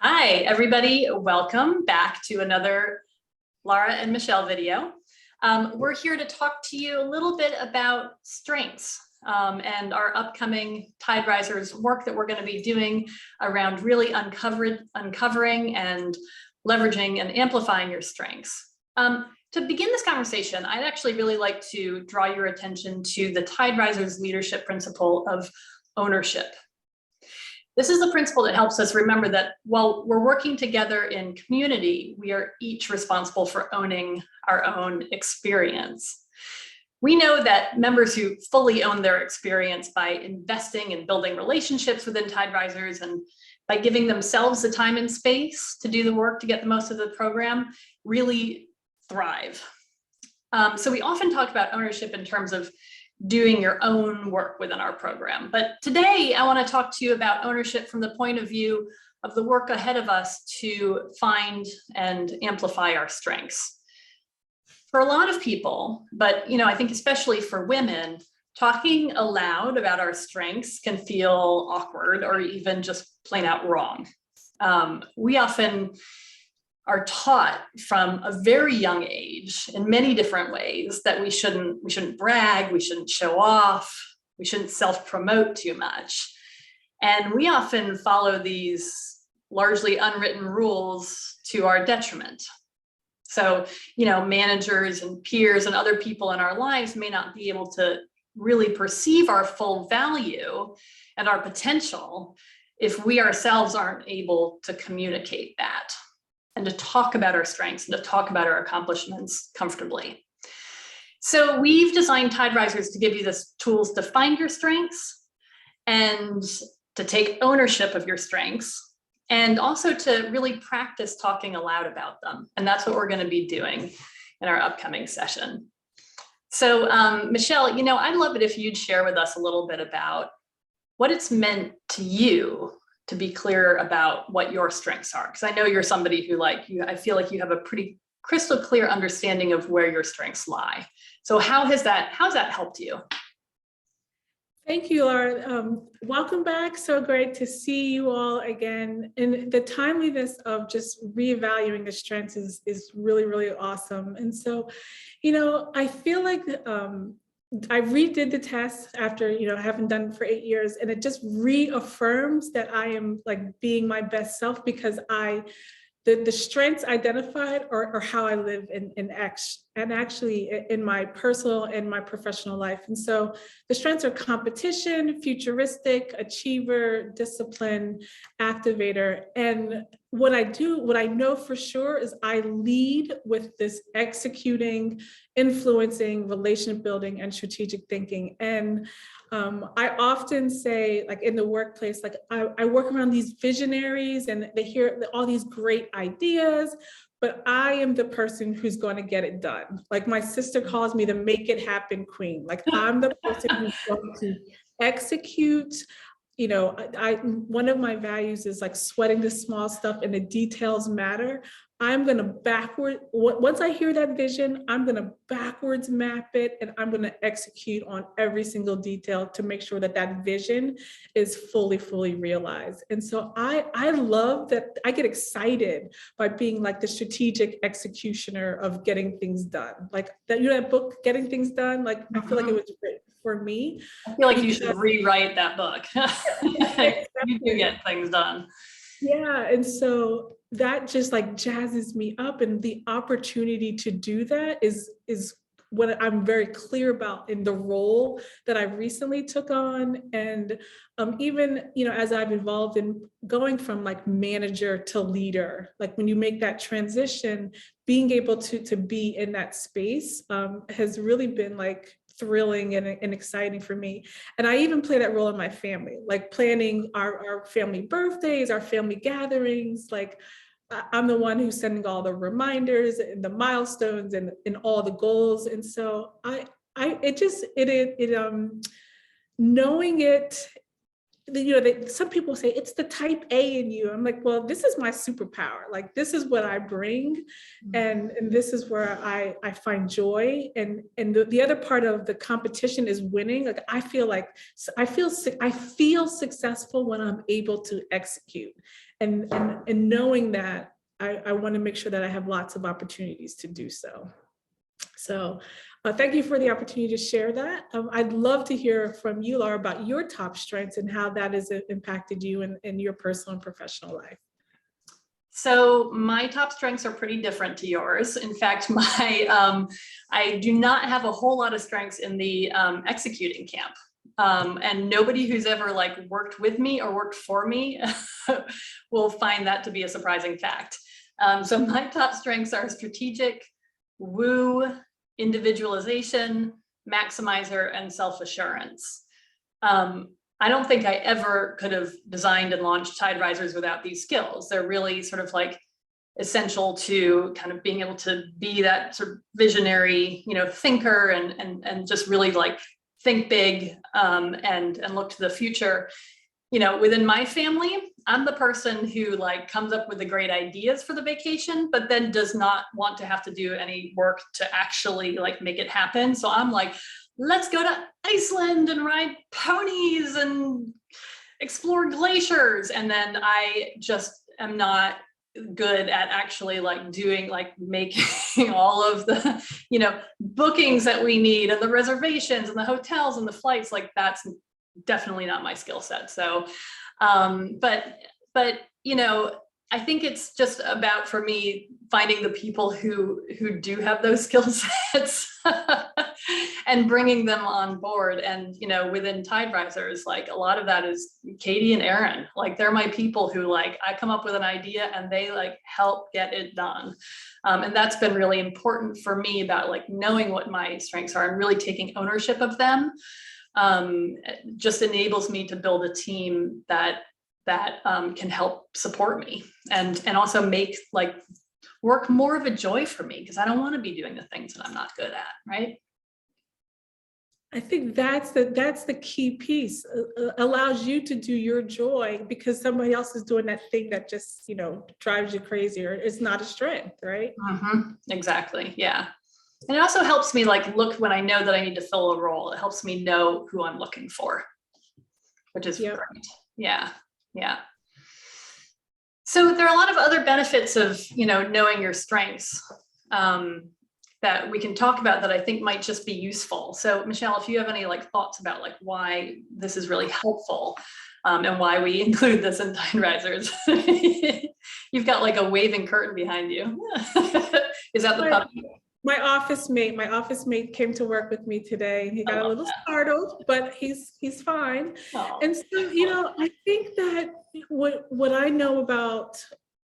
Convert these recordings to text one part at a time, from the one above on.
Hi, everybody. Welcome back to another Lara and Michele video. We're here to talk to you a little bit about strengths and our upcoming Tide Risers work that we're going to be doing around really uncovering and leveraging and amplifying your strengths. To begin this conversation, I'd actually really like to draw your attention to the Tide Risers leadership principle of ownership. This is the principle that helps us remember that while we're working together in community, we are each responsible for owning our own experience. We know that members who fully own their experience by investing and building relationships within Tide Risers and by giving themselves the time and space to do the work to get the most of the program really thrive. So we often talk about ownership in terms of doing your own work within our program. But today I want to talk to you about ownership from the point of view of the work ahead of us to find and amplify our strengths. For a lot of people, but I think especially for women, talking aloud about our strengths can feel awkward or even just plain out wrong. We often are taught from a very young age in many different ways that we shouldn't brag, we shouldn't show off, we shouldn't self-promote too much. And we often follow these largely unwritten rules to our detriment. So, managers and peers and other people in our lives may not be able to really perceive our full value and our potential if we ourselves aren't able to communicate that and to talk about our strengths and to talk about our accomplishments comfortably. So we've designed Tide Risers to give you the tools to find your strengths and to take ownership of your strengths and also to really practice talking aloud about them. And that's what we're going to be doing in our upcoming session. So Michele, I'd love it if you'd share with us a little bit about what it's meant to you to be clear about what your strengths are. Because I know you're somebody who I feel like you have a pretty crystal clear understanding of where your strengths lie. So how's that helped you? Thank you, Lara. Welcome back. So great to see you all again. And the timeliness of just reevaluating the strengths is really, really awesome. And so, I feel like I redid the test after, having done it for 8 years, and it just reaffirms that I am being my best self because the strengths identified are how I live actually in my personal and my professional life. And so the strengths are competition, futuristic, achiever, discipline, activator. And what I know for sure is I lead with this executing, influencing, relationship building, and strategic thinking. And I often say, in the workplace, I work around these visionaries and they hear all these great ideas, but I am the person who's going to get it done. My sister calls me the make it happen queen. I'm the person who's going to execute. One of my values is sweating the small stuff and the details matter. I'm going to once I hear that vision, I'm going to backwards map it and I'm going to execute on every single detail to make sure that vision is fully realized. And so I love that I get excited by being the strategic executioner of getting things done. That book, Getting Things Done, I feel like it was written for me. I feel like you should rewrite that book. You do get things done. Yeah, and so that just jazzes me up, and the opportunity to do that is what I'm very clear about in the role that I recently took on. And even as I've evolved in going from manager to leader, when you make that transition, being able to be in that space has really been thrilling and exciting for me. And I even play that role in my family, planning our family birthdays, our family gatherings. I'm the one who's sending all the reminders and the milestones and all the goals. And so knowing it, some people say it's the type A in you. I'm well, this is my superpower. This is what I bring, and this is where I find joy. And the other part of the competition is winning. I feel successful when I'm able to execute. and knowing that I want to make sure that I have lots of opportunities to do so. So thank you for the opportunity to share that. I'd love to hear from you, Lara, about your top strengths and how that has impacted you in your personal and professional life. So my top strengths are pretty different to yours. In fact, I do not have a whole lot of strengths in the executing camp. And nobody who's ever like worked with me or worked for me will find that to be a surprising fact. So my top strengths are strategic, woo, individualization, maximizer, and self-assurance. I don't think I ever could have designed and launched Tide Risers without these skills. They're really sort of like essential to kind of being able to be that sort of visionary, thinker and just really like think big and look to the future. Within my family, I'm the person who like comes up with the great ideas for the vacation, but then does not want to have to do any work to actually like make it happen. So I'm like, let's go to Iceland and ride ponies and explore glaciers. And then I just am not good at actually like doing, like making all of the, bookings that we need and the reservations and the hotels and the flights. Like that's definitely not my skill set. So, but I think it's just about, for me, finding the people who do have those skill sets and bringing them on board. And, within Tide Risers, like a lot of that is Katie and Aaron. Like they're my people who like, I come up with an idea and they like help get it done. And that's been really important for me about like knowing what my strengths are and really taking ownership of them. Just enables me to build a team that can help support me and also make like work more of a joy for me, because I don't want to be doing the things that I'm not good at, right? I think that's the key piece. Allows you to do your joy because somebody else is doing that thing that just drives you crazy, or it's not a strength, right? Mm-hmm. Exactly. Yeah. And it also helps me like look when I know that I need to fill a role. It helps me know who I'm looking for, which is great. Yeah. Yeah. So there are a lot of other benefits of, knowing your strengths that we can talk about that I think might just be useful. So Michele, if you have any like thoughts about like why this is really helpful and why we include this in Tide Risers. You've got like a waving curtain behind you. Is that the puppy? My office mate came to work with me today. He got a little startled, but he's fine. Oh. And so, I think that what I know about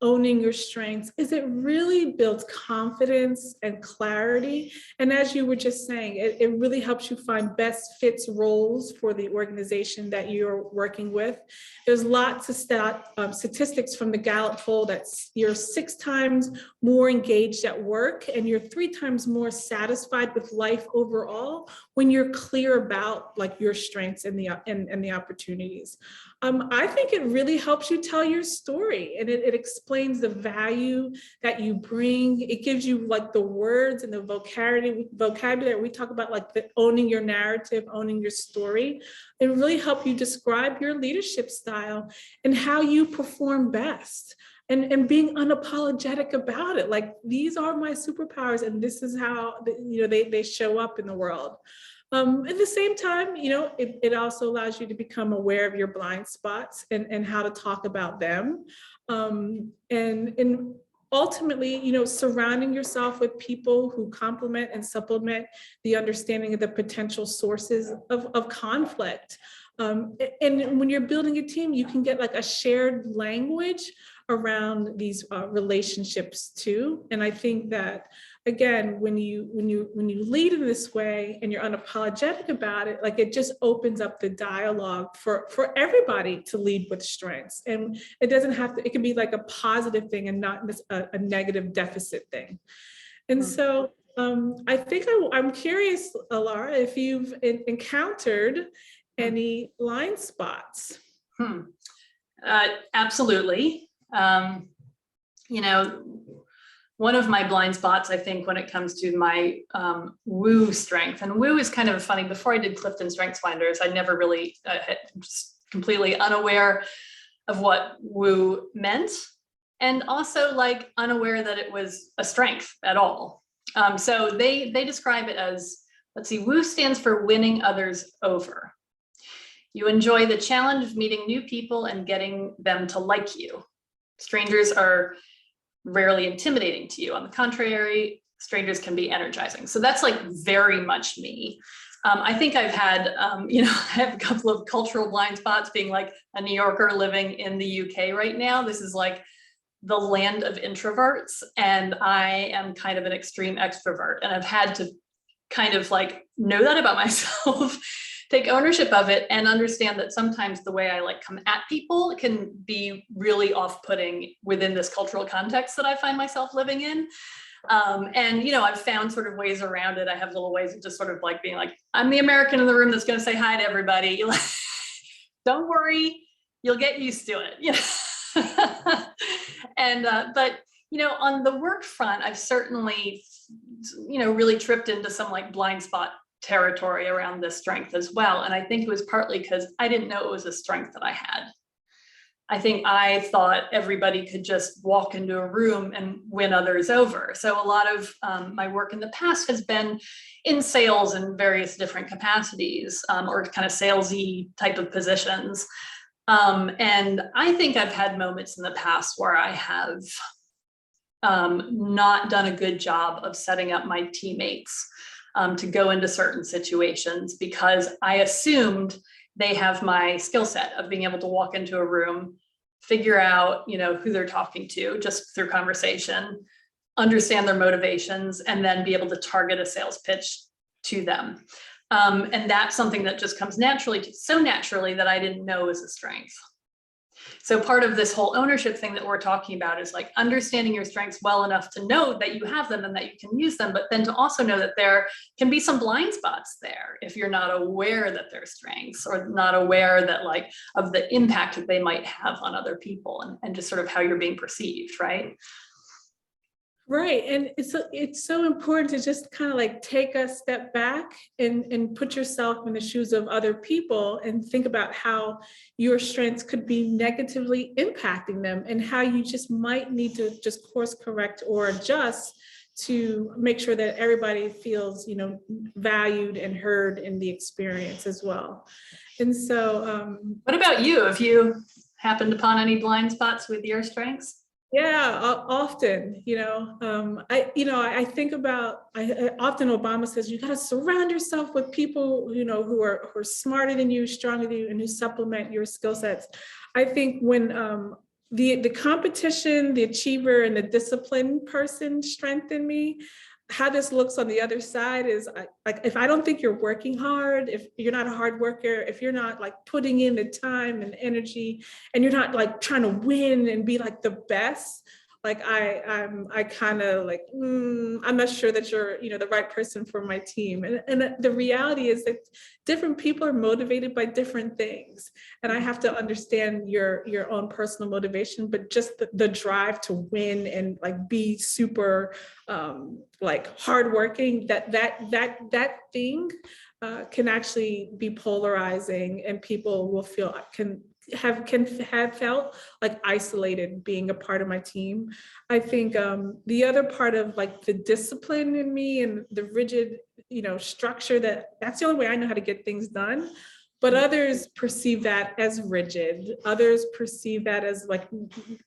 owning your strengths is it really builds confidence and clarity. And as you were just saying, it really helps you find best fits roles for the organization that you're working with. There's lots of statistics from the Gallup poll that you're 6 times more engaged at work and you're 3 times more satisfied with life overall when you're clear about like your strengths and the opportunities. I think it really helps you tell your story, and it explains the value that you bring. It gives you like the words and the vocabulary. We talk about like owning your narrative, owning your story. It really helps you describe your leadership style and how you perform best. And being unapologetic about it. Like, these are my superpowers and this is how they show up in the world. At the same time, it also allows you to become aware of your blind spots and how to talk about them. And ultimately, surrounding yourself with people who complement and supplement the understanding of the potential sources of conflict. And when you're building a team, you can get like a shared language around these relationships too. And I think that, again, when you lead in this way and you're unapologetic about it, like it just opens up the dialogue for everybody to lead with strengths. And it doesn't have to, it can be like a positive thing and not a negative deficit thing. And so I think I'm curious, Lara, if you've encountered any blind spots. Absolutely. One of my blind spots, I think, when it comes to my woo strength, and woo is kind of funny. Before I did Clifton Strengths Finders, I never really, just completely unaware of what woo meant, and also like unaware that it was a strength at all. So they describe it as, let's see, woo stands for winning others over. You enjoy the challenge of meeting new people and getting them to like you. Strangers are rarely intimidating to you. On the contrary, strangers can be energizing. So that's like very much me. I think I've had, I have a couple of cultural blind spots, being like a New Yorker living in the UK right now. This is like the land of introverts, and I am kind of an extreme extrovert, and I've had to kind of like know that about myself, take ownership of it, and understand that sometimes the way I like come at people can be really off-putting within this cultural context that I find myself living in. And I've found sort of ways around it. I have little ways of just sort of like being like, I'm the American in the room that's going to say hi to everybody. Don't worry, you'll get used to it. And but on the work front, I've certainly really tripped into some like blind spot territory around this strength as well. And I think it was partly because I didn't know it was a strength that I had. I think I thought everybody could just walk into a room and win others over. So a lot of my work in the past has been in sales in various different capacities, or kind of salesy type of positions. And I think I've had moments in the past where I have not done a good job of setting up my teammates to go into certain situations, because I assumed they have my skill set of being able to walk into a room, figure out, who they're talking to just through conversation, understand their motivations, and then be able to target a sales pitch to them. And that's something that just comes naturally, so naturally that I didn't know was a strength. So part of this whole ownership thing that we're talking about is like understanding your strengths well enough to know that you have them and that you can use them, but then to also know that there can be some blind spots there if you're not aware that they're strengths, or not aware that like of the impact that they might have on other people, and just sort of how you're being perceived, right? Right. And it's so important to just kind of like take a step back and put yourself in the shoes of other people and think about how your strengths could be negatively impacting them, and how you just might need to just course correct or adjust to make sure that everybody feels, valued and heard in the experience as well. And so what about you? Have you happened upon any blind spots with your strengths? Yeah, often, I think about, often Obama says, you got to surround yourself with people, who are smarter than you, stronger than you, and who supplement your skill sets. I think when the competition, the achiever, and the disciplined person strengthen me, how this looks on the other side is like, if I don't think you're working hard, if you're not a hard worker, if you're not like putting in the time and energy, and you're not like trying to win and be like the best, like I kind of like, I'm not sure that you're, the right person for my team. And the reality is that different people are motivated by different things. And I have to understand your own personal motivation, but just the drive to win and like be super like hardworking, that thing can actually be polarizing, and people will feel can have felt like isolated being a part of my team. I think the other part of like the discipline in me and the rigid, structure, that's the only way I know how to get things done. But others perceive that as rigid. Others perceive that as like,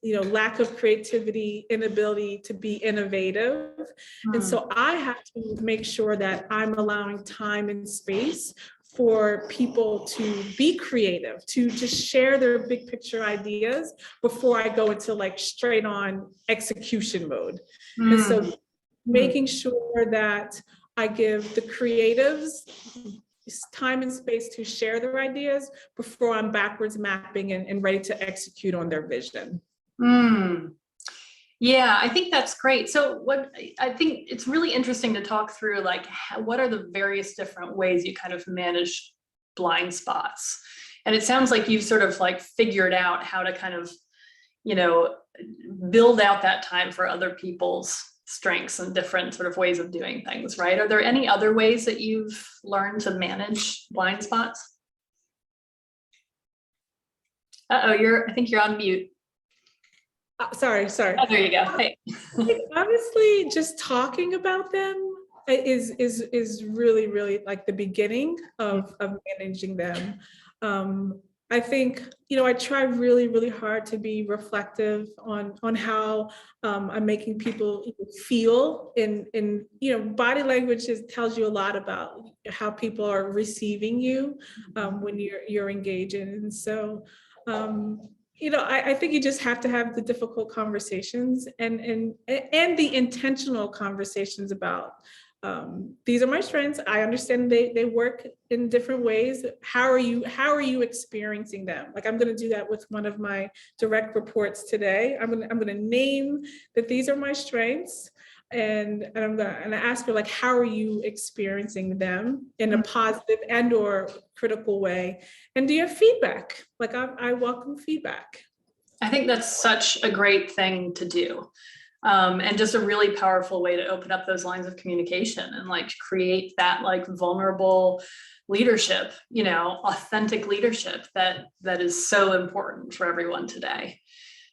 lack of creativity, inability to be innovative. And so I have to make sure that I'm allowing time and space for people to be creative, to just share their big picture ideas before I go into like straight on execution mode. And so making sure that I give the creatives time and space to share their ideas before I'm backwards mapping and ready to execute on their vision. Yeah, I think that's great. So I think it's really interesting to talk through like what are the various different ways you kind of manage blind spots. And it sounds like you've sort of like figured out how to kind of, build out that time for other people's strengths and different sort of ways of doing things, right? Are there any other ways that you've learned to manage blind spots? I think you're on mute. Sorry. Oh, there you go. Hey. Honestly, just talking about them is really, really like the beginning of managing them. I think, I try really, really hard to be reflective on how I'm making people feel in body language tells you a lot about how people are receiving you when you're engaging. And so, I think you just have to have the difficult conversations and the intentional conversations about these are my strengths. I understand they work in different ways. How are you experiencing them? Like, I'm going to do that with one of my direct reports today. I'm going to name that these are my strengths. And I'm going to ask her, like, how are you experiencing them in a positive and or critical way? And do you have feedback? Like, I welcome feedback. I think that's such a great thing to do. And just a really powerful way to open up those lines of communication and like create that like vulnerable leadership, authentic leadership that is so important for everyone today.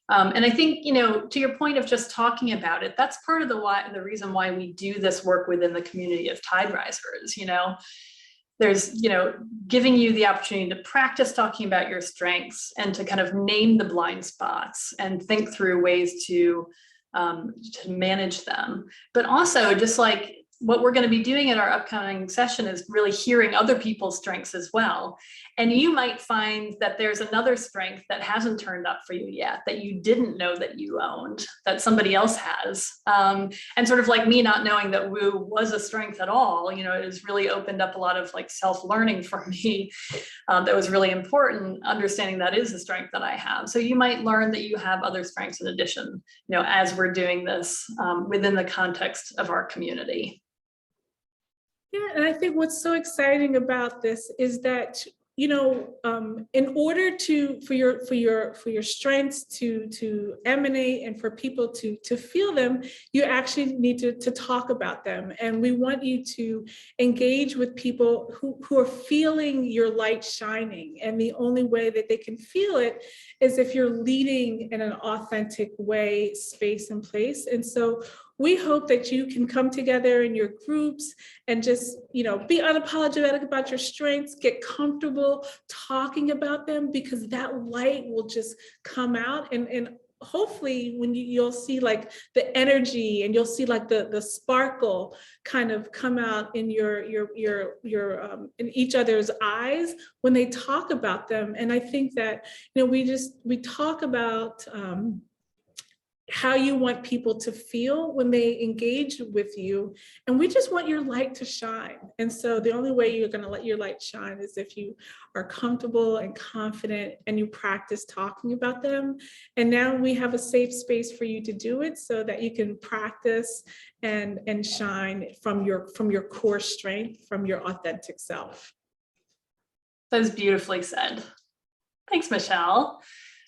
And I think, to your point of just talking about it, that's part of the reason why we do this work within the community of Tide Risers. There's, giving you the opportunity to practice talking about your strengths and to kind of name the blind spots and think through ways to manage them. But also, just like what we're going to be doing at our upcoming session is really hearing other people's strengths as well. And you might find that there's another strength that hasn't turned up for you yet, that you didn't know that you owned, that somebody else has. And sort of like me not knowing that woo was a strength at all, it has really opened up a lot of like self-learning for me that was really important, understanding that is a strength that I have. So you might learn that you have other strengths in addition, as we're doing this within the context of our community. Yeah, and I think what's so exciting about this is that, in order for your strengths to emanate and for people to feel them, you actually need to talk about them. And we want you to engage with people who are feeling your light shining. And the only way that they can feel it is if you're leading in an authentic way, space and place. And so we hope that you can come together in your groups and just, be unapologetic about your strengths, get comfortable talking about them, because that light will just come out. And hopefully when you'll see like the energy and you'll see like the sparkle kind of come out in your in each other's eyes when they talk about them. And I think that, we talk about, how you want people to feel when they engage with you. And we just want your light to shine. And so the only way you're going to let your light shine is if you are comfortable and confident and you practice talking about them. And now we have a safe space for you to do it so that you can practice and shine from your core strength, from your authentic self. That is beautifully said. Thanks, Michele.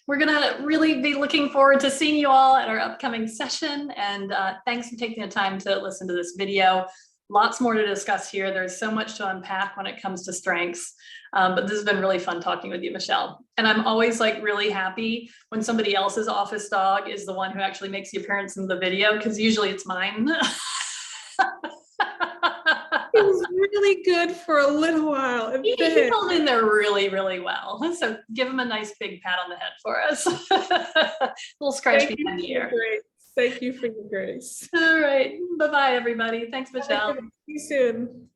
We're going to really be looking forward to seeing you all at our upcoming session. And thanks for taking the time to listen to this video. Lots more to discuss here. There's so much to unpack when it comes to strengths. But this has been really fun talking with you, Michele. And I'm always like really happy when somebody else's office dog is the one who actually makes the appearance in the video, because usually it's mine. It was really good for a little while. He held in there really, really well. So give him a nice big pat on the head for us. A little scratch behind the ear. Thank you for your grace. All right. Bye-bye, everybody. Thanks, Michele. See you soon.